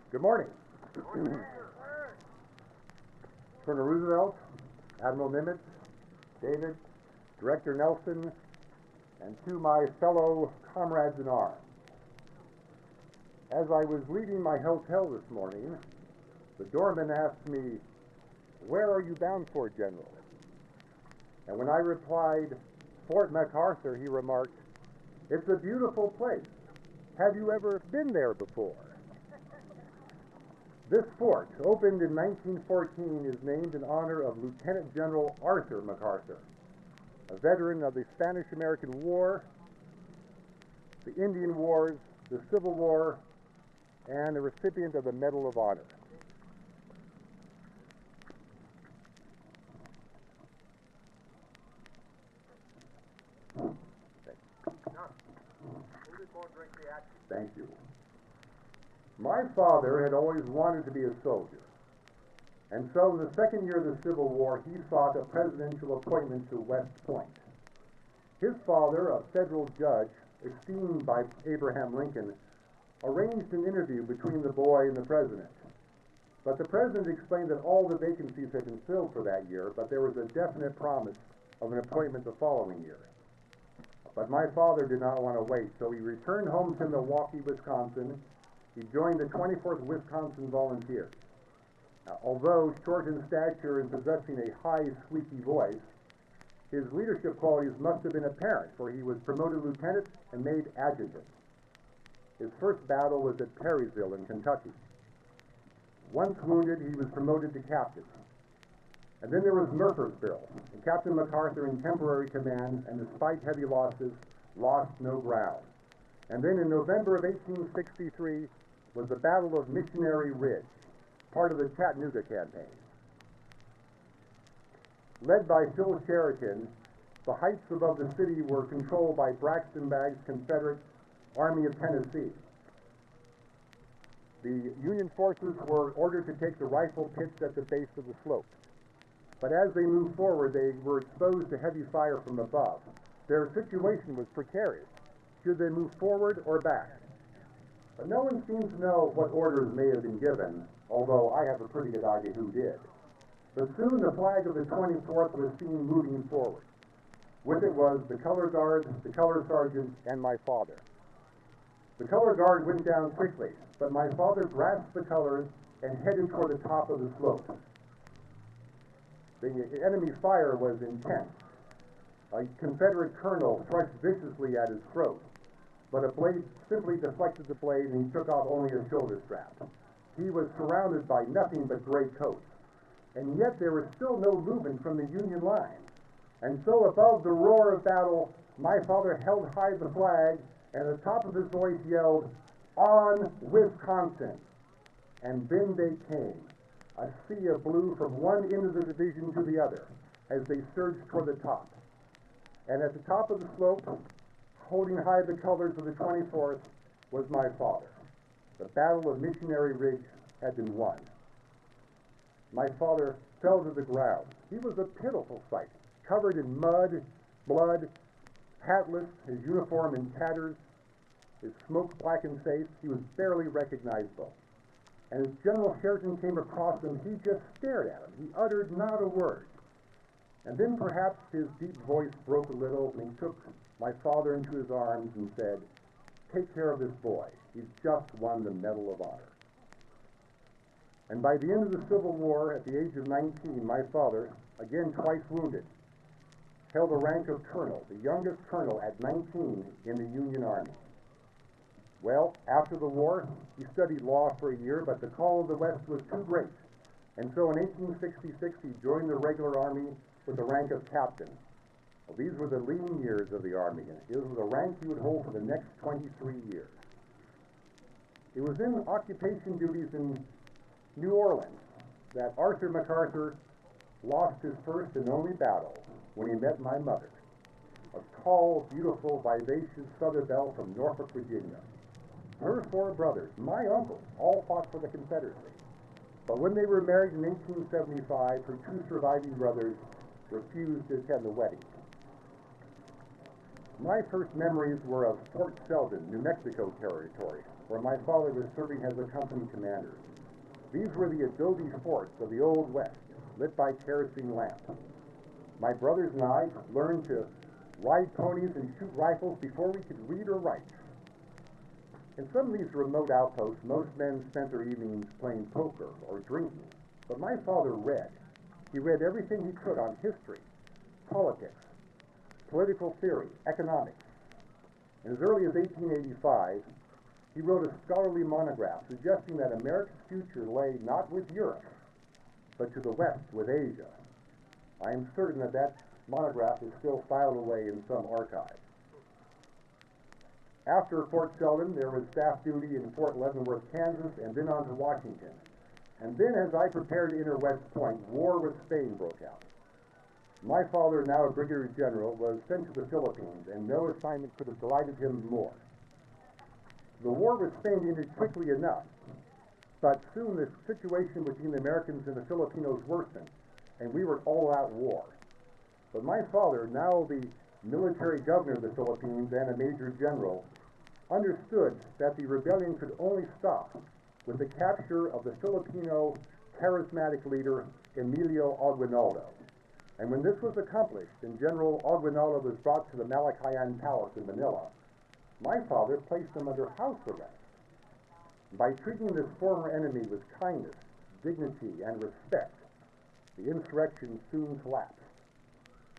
Good morning. Colonel Roosevelt, Admiral Nimitz, David, Director Nelson, and to my fellow comrades in arms. As I was leaving my hotel this morning, the doorman asked me, "Where are you bound for, General?" And when I replied, "Fort Macarthur," he remarked, "It's a beautiful place. Have you ever been there before?" This fort, opened in 1914, is named in honor of Lieutenant General Arthur Macarthur, a veteran of the Spanish-American War, the Indian Wars, the Civil War, and a recipient of the Medal of Honor. Thank you. My father had always wanted to be a soldier, and so in the second year of the Civil War, he sought a presidential appointment to West Point. His father, a federal judge, esteemed by Abraham Lincoln, arranged an interview between the boy and the president. But the president explained that all the vacancies had been filled for that year, but there was a definite promise of an appointment the following year. But my father did not want to wait, so he returned home to Milwaukee, Wisconsin. He joined the 24th Wisconsin Volunteers. Now, although short in stature and possessing a high, squeaky voice, his leadership qualities must have been apparent, for he was promoted lieutenant and made adjutant. His first battle was at Perrysville in Kentucky. Once wounded, he was promoted to captain. And then there was Murfreesboro, and Captain Macarthur in temporary command, and despite heavy losses, lost no ground. And then in November of 1863 was the Battle of Missionary Ridge, part of the Chattanooga campaign. Led by Phil Sheridan, the heights above the city were controlled by Braxton Bragg's Confederate Army of Tennessee. The Union forces were ordered to take the rifle pits at the base of the slope. But as they moved forward, they were exposed to heavy fire from above. Their situation was precarious. Should they move forward or back? But no one seems to know what orders may have been given, although I have a pretty good idea who did. But soon the flag of the 24th was seen moving forward. With it was the color guard, the color sergeant, and my father. The color guard went down quickly, but my father grasped the colors and headed toward the top of the slope. The enemy fire was intense. A Confederate colonel thrust viciously at his throat, but a blade simply deflected the blade and he took off only a shoulder strap. He was surrounded by nothing but gray coats, and yet there was still no movement from the Union line. And so above the roar of battle, my father held high the flag, and at the top of his voice yelled, "On Wisconsin!" And then they came, a sea of blue from one end of the division to the other, as they surged toward the top. And at the top of the slope, holding high the colors of the 24th, was my father. The Battle of Missionary Ridge had been won. My father fell to the ground. He was a pitiful sight, covered in mud, blood, hatless, his uniform in tatters, his smoke-blackened face. He was barely recognizable. And as General Sheridan came across him, he just stared at him. He uttered not a word. And then perhaps his deep voice broke a little, and he took my father into his arms and said, "Take care of this boy. He's just won the Medal of Honor." And by the end of the Civil War, at the age of 19, my father, again twice wounded, held the rank of colonel, the youngest colonel at 19 in the Union Army. Well, after the war, he studied law for a year, but the call of the West was too great. And so in 1866, he joined the regular army with the rank of captain. Well, these were the lean years of the Army, and it was a rank he would hold for the next 23 years. It was in occupation duties in New Orleans that Arthur Macarthur lost his first and only battle when he met my mother, a tall, beautiful, vivacious Southern belle from Norfolk, Virginia. Her four brothers, my uncles, all fought for the Confederacy. But when they were married in 1875, her two surviving brothers refused to attend the wedding. My first memories were of Fort Selden, New Mexico territory, where my father was serving as a company commander. These were the adobe forts of the Old West, lit by kerosene lamps. My brothers and I learned to ride ponies and shoot rifles before we could read or write. In some of these remote outposts, most men spent their evenings playing poker or drinking, but my father read. He read everything he could on history, politics, political theory, economics. And as early as 1885, he wrote a scholarly monograph suggesting that America's future lay not with Europe, but to the west with Asia. I am certain that that monograph is still filed away in some archive. After Fort Sheldon, there was staff duty in Fort Leavenworth, Kansas, and then on to Washington. And then, as I prepared to enter West Point, war with Spain broke out. My father, now a brigadier general, was sent to the Philippines, and no assignment could have delighted him more. The war with Spain ended quickly enough, but soon the situation between the Americans and the Filipinos worsened, and we were at all-out war. But my father, now the military governor of the Philippines and a major general, understood that the rebellion could only stop with the capture of the Filipino charismatic leader Emilio Aguinaldo. And when this was accomplished and General Aguinaldo was brought to the Malacayan Palace in Manila, my father placed him under house arrest. By treating this former enemy with kindness, dignity, and respect, the insurrection soon collapsed.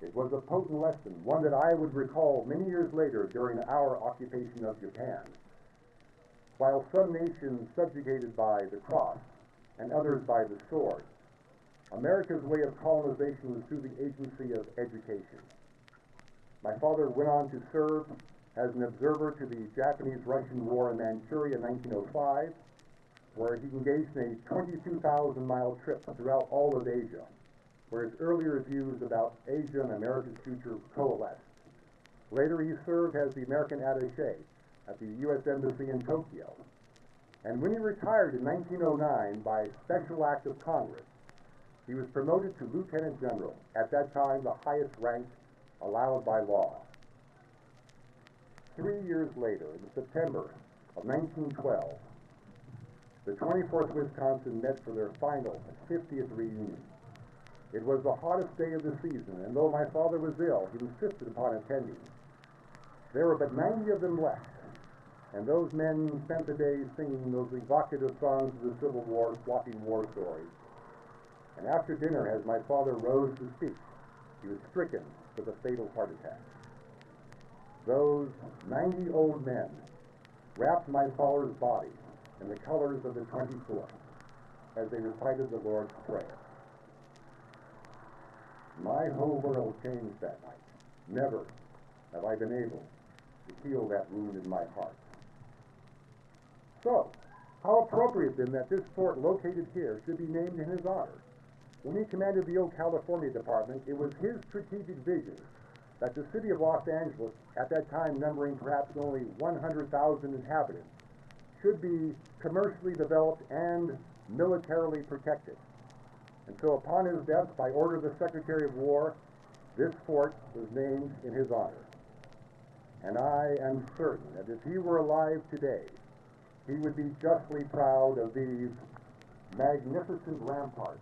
It was a potent lesson, one that I would recall many years later during our occupation of Japan. While some nations subjugated by the cross and others by the sword, America's way of colonization was through the agency of education. My father went on to serve as an observer to the Japanese-Russian War in Manchuria in 1905, where he engaged in a 22,000-mile trip throughout all of Asia, where his earlier views about Asia and America's future coalesced. Later, he served as the American attaché at the U.S. Embassy in Tokyo. And when he retired in 1909 by special act of Congress, he was promoted to Lieutenant General, at that time the highest rank allowed by law. 3 years later, in September of 1912, the 24th Wisconsin met for their final 50th reunion. It was the hottest day of the season, and though my father was ill, he insisted upon attending. There were but 90 of them left, and those men spent the day singing those evocative songs of the Civil War, swapping war stories. And after dinner, as my father rose to speak, he was stricken with a fatal heart attack. Those 90 old men wrapped my father's body in the colors of the 24th as they recited the Lord's Prayer. My whole world changed that night. Never have I been able to heal that wound in my heart. So, how appropriate then that this fort located here should be named in his honor. When he commanded the Oak California Department, it was his strategic vision that the city of Los Angeles, at that time numbering perhaps only 100,000 inhabitants, should be commercially developed and militarily protected. And so upon his death, by order of the Secretary of War, this fort was named in his honor. And I am certain that if he were alive today, he would be justly proud of these magnificent ramparts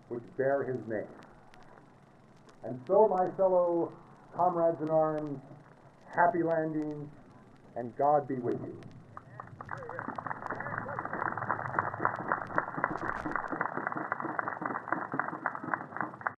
which bear his name. And so, my fellow comrades in arms, happy landing, and God be with you.